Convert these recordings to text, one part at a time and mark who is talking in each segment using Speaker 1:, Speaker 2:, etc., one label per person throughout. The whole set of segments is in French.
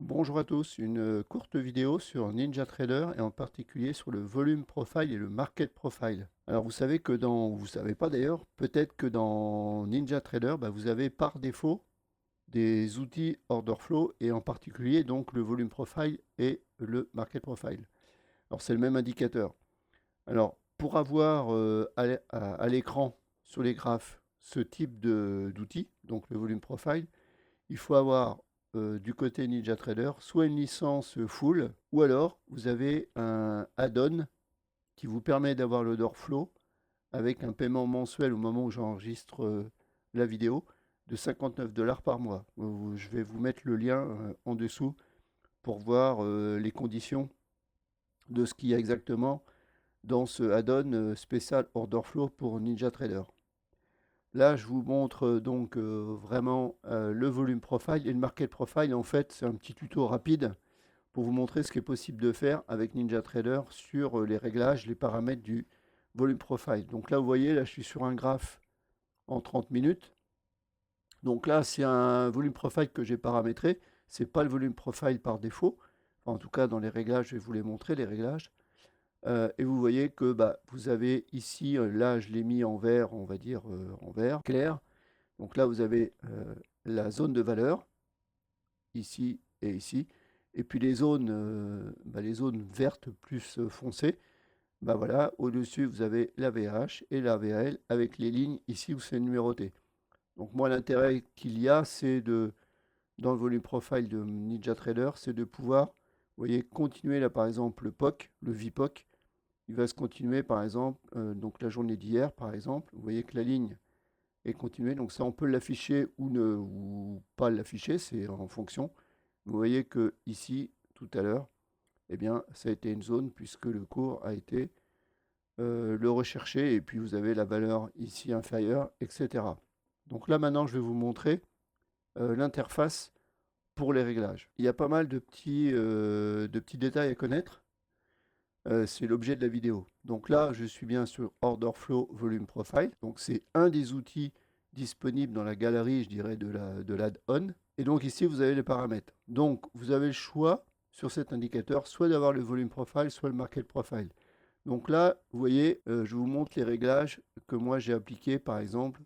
Speaker 1: Bonjour à tous, une courte vidéo sur NinjaTrader et en particulier sur le volume profile et le market profile. Alors vous savez que vous savez pas d'ailleurs, peut-être que dans NinjaTrader, vous avez par défaut des outils order flow et en particulier donc le volume profile et le market profile. Alors c'est le même indicateur. Alors pour avoir à l'écran sur les graphes ce type d'outil, donc le volume profile, il faut avoir du côté NinjaTrader soit une licence full, ou alors vous avez un add-on qui vous permet d'avoir le flow avec un paiement mensuel au moment où j'enregistre la vidéo de 59 $ par mois. Je vais vous mettre le lien en dessous pour voir les conditions de ce qu'il y a exactement dans ce add-on spécial order flow pour NinjaTrader. Là, je vous montre donc vraiment le volume profile et le market profile. En fait, c'est un petit tuto rapide pour vous montrer ce qui est possible de faire avec NinjaTrader sur les réglages, les paramètres du volume profile. Donc là, vous voyez, là, je suis sur un graphe en 30 minutes. Donc là, c'est un volume profile que j'ai paramétré. Ce n'est pas le volume profile par défaut. Enfin, en tout cas, dans les réglages, je vais vous les montrer, les réglages. Et vous voyez que vous avez ici, là, je l'ai mis en vert, on va dire en vert clair. Donc là, vous avez la zone de valeur, ici et ici. Et puis les zones vertes plus foncées, voilà, au-dessus, vous avez la VH et la VAL avec les lignes ici où c'est numéroté. Donc moi, l'intérêt qu'il y a, c'est dans le volume profile de NinjaTrader, c'est de pouvoir, vous voyez, continuer là, par exemple, le POC, le VPOC. Il va se continuer, par exemple, donc la journée d'hier, par exemple. Vous voyez que la ligne et continuer. Donc ça, on peut l'afficher ou pas l'afficher, c'est en fonction. Vous voyez que ici, tout à l'heure, eh bien, ça a été une zone puisque le cours a été le recherché et puis vous avez la valeur ici inférieure, etc. Donc là, maintenant, je vais vous montrer l'interface pour les réglages. Il y a pas mal de petits détails à connaître. C'est l'objet de la vidéo. Donc là, je suis bien sur Order Flow Volume Profile. Donc c'est un des outils disponibles dans la galerie, je dirais, de l'add-on. Et donc ici, vous avez les paramètres. Donc vous avez le choix sur cet indicateur, soit d'avoir le Volume Profile, soit le Market Profile. Donc là, vous voyez, je vous montre les réglages que moi j'ai appliqués, par exemple,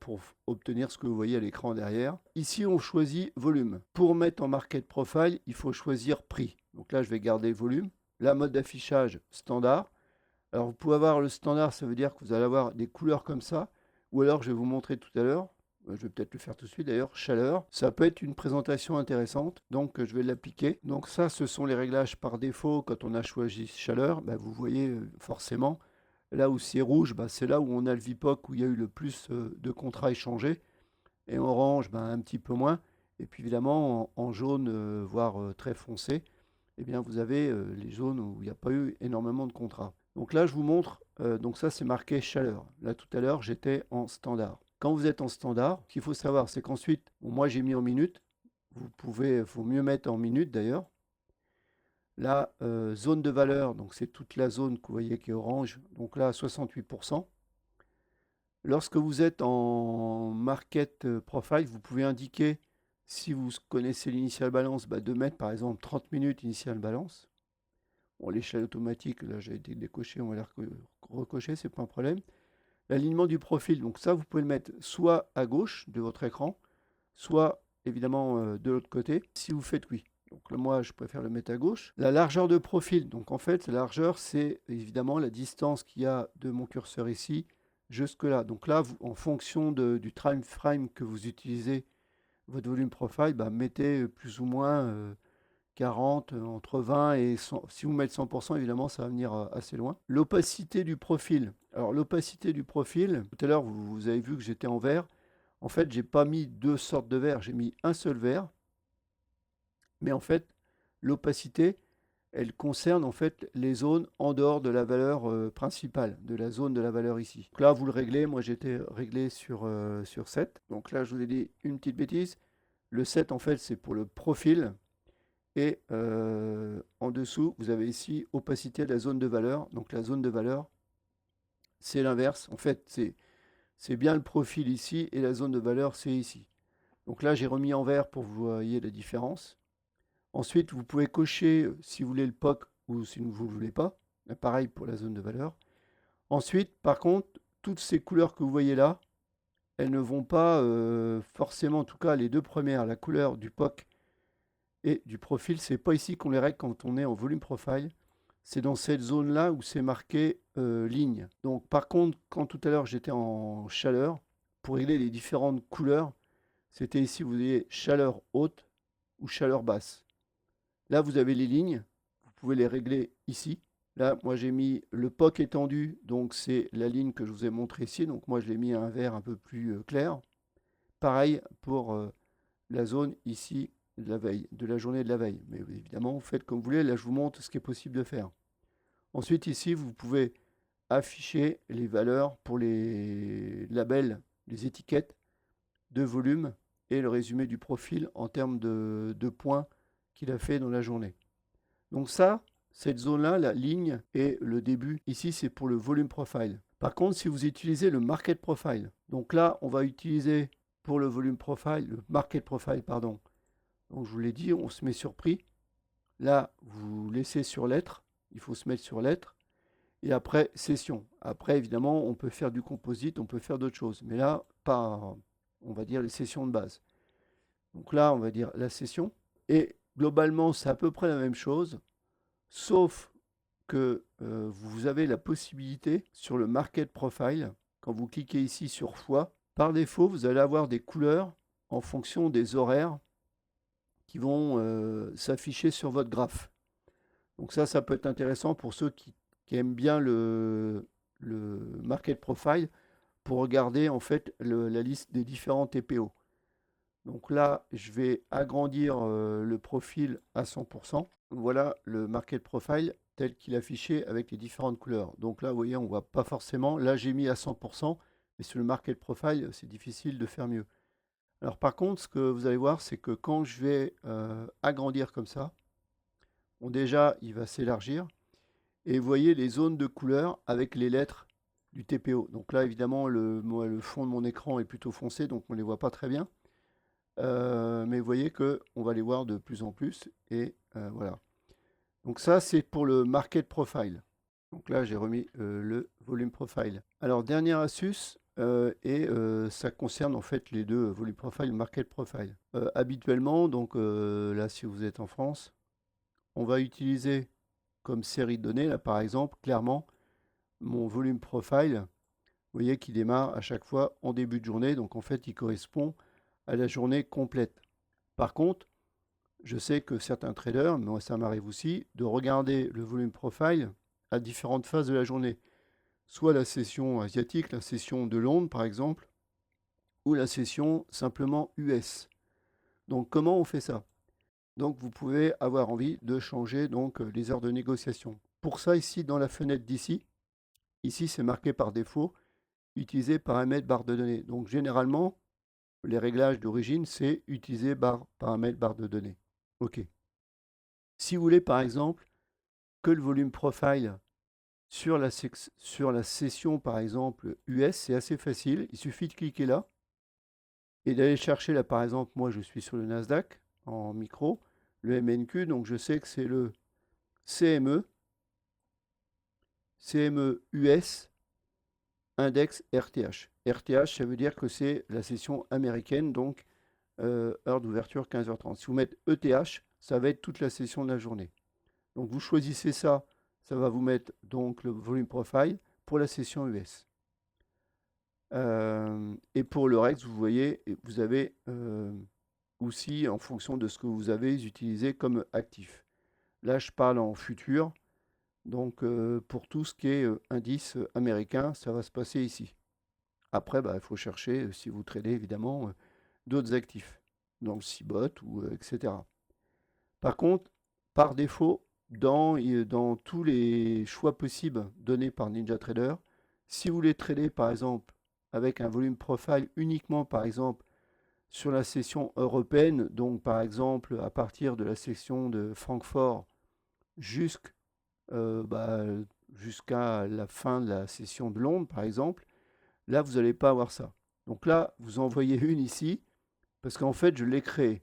Speaker 1: pour obtenir ce que vous voyez à l'écran derrière. Ici, on choisit volume. Pour mettre en Market Profile, il faut choisir prix. Donc là, je vais garder volume. La mode d'affichage standard. Alors vous pouvez avoir le standard, ça veut dire que vous allez avoir des couleurs comme ça, ou alors je vais vous montrer tout à l'heure, je vais peut-être le faire tout de suite d'ailleurs, chaleur. Ça peut être une présentation intéressante, donc je vais l'appliquer. Donc ça, ce sont les réglages par défaut quand on a choisi chaleur. Vous voyez forcément, là où c'est rouge, c'est là où on a le VPOC, où il y a eu le plus de contrats échangés, et en orange, un petit peu moins. Et puis évidemment, en jaune, voire très foncé, eh bien, vous avez les zones où il n'y a pas eu énormément de contrats. Donc là, je vous montre, donc ça c'est marqué chaleur. Là tout à l'heure, j'étais en standard. Quand vous êtes en standard, ce qu'il faut savoir, c'est qu'ensuite, bon, moi j'ai mis en minutes, faut mieux mettre en minutes d'ailleurs. La zone de valeur, donc c'est toute la zone que vous voyez qui est orange, donc là 68%. Lorsque vous êtes en market profile, vous pouvez indiquer, si vous connaissez l'initial balance, de mettre par exemple 30 minutes initial balance. Bon, l'échelle automatique, là, j'ai été décoché, on va la recocher, c'est pas un problème. L'alignement du profil, donc ça, vous pouvez le mettre soit à gauche de votre écran, soit évidemment de l'autre côté, si vous faites oui. Donc là, moi, je préfère le mettre à gauche. La largeur de profil, donc en fait, la largeur, c'est évidemment la distance qu'il y a de mon curseur ici jusque là. Donc là, en fonction du time frame que vous utilisez, votre volume profile, mettez plus ou moins 40, entre 20 et 100. Si vous mettez 100%, évidemment, ça va venir assez loin. L'opacité du profil. Alors, l'opacité du profil, tout à l'heure, vous avez vu que j'étais en vert. En fait, j'ai pas mis deux sortes de verre, j'ai mis un seul verre. Mais en fait, l'opacité, elle concerne en fait les zones en dehors de la valeur principale, de la zone de la valeur ici. Donc là, vous le réglez. Moi, j'étais réglé sur 7. Donc là, je vous ai dit une petite bêtise. Le 7, en fait, c'est pour le profil. Et en dessous, vous avez ici opacité de la zone de valeur. Donc la zone de valeur, c'est l'inverse. En fait, c'est bien le profil ici et la zone de valeur, c'est ici. Donc là, j'ai remis en vert pour que vous voyez la différence. Ensuite, vous pouvez cocher si vous voulez le POC ou si vous ne le voulez pas. Pareil pour la zone de valeur. Ensuite, par contre, toutes ces couleurs que vous voyez là, elles ne vont pas forcément, en tout cas les deux premières, la couleur du POC et du profil, c'est pas ici qu'on les règle quand on est en volume profile. C'est dans cette zone-là où c'est marqué ligne. Donc par contre, quand tout à l'heure j'étais en chaleur, pour régler les différentes couleurs, c'était ici, vous voyez, chaleur haute ou chaleur basse. Là, vous avez les lignes, vous pouvez les régler ici. Là, moi j'ai mis le POC étendu, donc c'est la ligne que je vous ai montrée ici. Donc moi je l'ai mis à un vert un peu plus clair. Pareil pour la zone ici de la veille, de la journée de la veille. Mais évidemment, vous faites comme vous voulez. Là, je vous montre ce qui est possible de faire. Ensuite, ici, vous pouvez afficher les valeurs pour les labels, les étiquettes de volume et le résumé du profil en termes de points qu'il a fait dans la journée. Donc ça, cette zone-là, la ligne et le début, ici, c'est pour le volume profile. Par contre, si vous utilisez le market profile, donc là, on va utiliser pour le volume profile, le market profile, pardon. Donc je vous l'ai dit, on se met sur prix. Là, vous laissez sur lettres. Il faut se mettre sur lettres. Et après, session. Après, évidemment, on peut faire du composite, on peut faire d'autres choses. Mais là, pas, on va dire, les sessions de base. Donc là, on va dire la session. Et globalement, c'est à peu près la même chose, sauf que vous avez la possibilité sur le market profile, quand vous cliquez ici sur fois, par défaut, vous allez avoir des couleurs en fonction des horaires qui vont s'afficher sur votre graphe. Donc ça peut être intéressant pour ceux qui aiment bien le market profile pour regarder en fait la liste des différents TPO. Donc là, je vais agrandir le profil à 100%. Voilà le market profile tel qu'il est affiché avec les différentes couleurs. Donc là, vous voyez, on ne voit pas forcément. Là, j'ai mis à 100%, mais sur le market profile, c'est difficile de faire mieux. Alors par contre, ce que vous allez voir, c'est que quand je vais agrandir comme ça, bon, déjà, il va s'élargir. Et vous voyez les zones de couleur avec les lettres du TPO. Donc là, évidemment, le fond de mon écran est plutôt foncé, donc on ne les voit pas très bien. Mais vous voyez qu'on va les voir de plus en plus. Et voilà. Donc ça, c'est pour le market profile. Donc là, j'ai remis le volume profile. Alors, dernière astuce, et ça concerne en fait les deux, volume profile et market profile. Habituellement, donc là, si vous êtes en France, on va utiliser comme série de données, là par exemple, clairement, mon volume profile, vous voyez qu'il démarre à chaque fois en début de journée, donc en fait, il correspond à la journée complète. Par contre, je sais que certains traders, mais moi ça m'arrive aussi, de regarder le volume profile à différentes phases de la journée. Soit la session asiatique, la session de Londres par exemple, ou la session simplement US. Donc comment on fait ça? Donc vous pouvez avoir envie de changer donc les heures de négociation. Pour ça, ici dans la fenêtre d'ici, ici c'est marqué par défaut, utiliser paramètres barre de données. Donc généralement, les réglages d'origine, c'est utiliser paramètres barre de données. OK. Si vous voulez par exemple que le volume profile sur la session par exemple US, c'est assez facile. Il suffit de cliquer là et d'aller chercher là par exemple, moi je suis sur le Nasdaq en micro, le MNQ, donc je sais que c'est le CME, CME US, index RTH. RTH, ça veut dire que c'est la session américaine, donc heure d'ouverture 15h30. Si vous mettez ETH, ça va être toute la session de la journée. Donc vous choisissez ça, ça va vous mettre donc le volume profile pour la session US. Et pour le reste, vous voyez, vous avez aussi en fonction de ce que vous avez utilisé comme actif. Là, je parle en futur. Donc pour tout ce qui est indice américain, ça va se passer ici. Après, il faut chercher, si vous tradez évidemment, d'autres actifs, dans le CBOT ou etc. Par contre, par défaut, dans tous les choix possibles donnés par NinjaTrader, si vous voulez trader par exemple avec un volume profile uniquement par exemple sur la session européenne, donc par exemple à partir de la session de Francfort jusqu'à la fin de la session de Londres par exemple, là vous n'allez pas avoir ça. Donc là, vous en voyez une ici, parce qu'en fait je l'ai créée.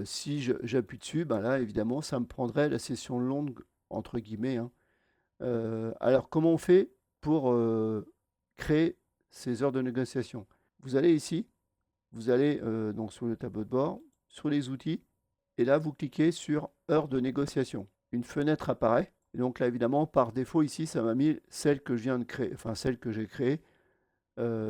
Speaker 1: Si j'appuie dessus, ben là, évidemment, ça me prendrait la session longue, entre guillemets, hein. Alors, comment on fait pour créer ces heures de négociation? Vous allez ici, vous allez donc sur le tableau de bord, sur les outils, et là, vous cliquez sur heures de négociation. Une fenêtre apparaît. Et donc là, évidemment, par défaut, ici, ça m'a mis celle que je viens de créer, enfin celle que j'ai créée,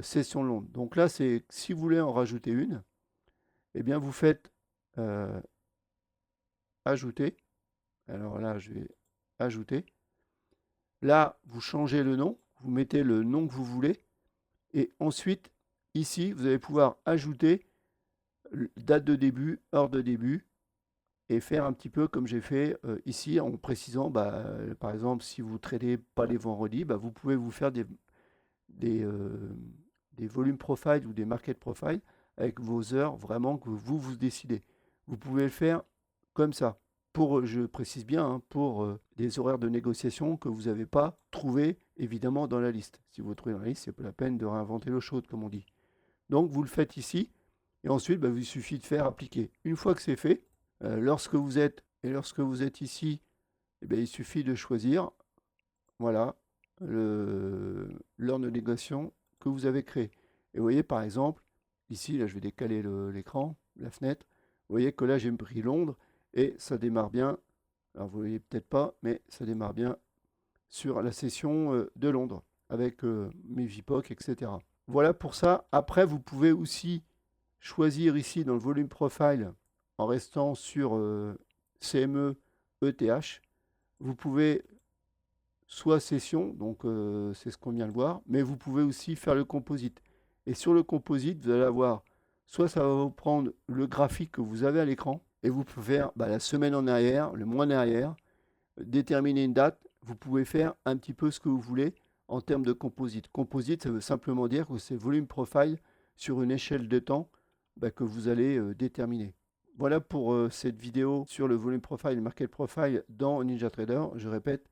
Speaker 1: session longue. Donc là, c'est si vous voulez en rajouter une, eh bien, vous faites euh, ajouter. Alors là, je vais ajouter. Là, vous changez le nom, vous mettez le nom que vous voulez. Et ensuite, ici, vous allez pouvoir ajouter date de début, heure de début, et faire un petit peu comme j'ai fait ici en précisant, bah, par exemple, si vous ne tradez pas les vendredis, bah, vous pouvez vous faire des, euh, des volumes profile ou des market profile avec vos heures vraiment que vous décidez. Vous pouvez le faire comme ça. Pour, je précise bien, hein, pour des horaires de négociation que vous n'avez pas trouvé évidemment dans la liste. Si vous trouvez dans la liste, c'est pas la peine de réinventer l'eau chaude, comme on dit. Donc vous le faites ici, et ensuite bah, il suffit de faire appliquer. Une fois que c'est fait, lorsque vous êtes ici, eh bien, il suffit de choisir, voilà, l'heure de négociation que vous avez créée. Et vous voyez par exemple, ici, là je vais décaler l'écran, la fenêtre, vous voyez que là j'ai pris Londres, et ça démarre bien, alors vous voyez peut-être pas, mais ça démarre bien sur la session de Londres, avec mes VPOC, etc. Voilà pour ça. Après, vous pouvez aussi choisir ici dans le volume profile, en restant sur CME ETH, vous pouvez soit session, donc c'est ce qu'on vient de voir, mais vous pouvez aussi faire le composite. Et sur le composite, vous allez avoir, soit ça va vous prendre le graphique que vous avez à l'écran, et vous pouvez faire bah, la semaine en arrière, le mois en arrière, déterminer une date, vous pouvez faire un petit peu ce que vous voulez en termes de composite. Composite, ça veut simplement dire que c'est volume profile sur une échelle de temps bah, que vous allez déterminer. Voilà pour cette vidéo sur le volume profile et le market profile dans NinjaTrader. Je répète,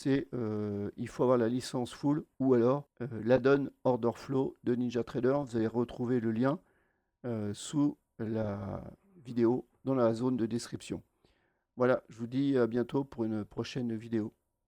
Speaker 1: il faut avoir la licence full ou alors l'add-on Order Flow de NinjaTrader. Vous allez retrouver le lien sous la vidéo dans la zone de description. Voilà, je vous dis à bientôt pour une prochaine vidéo.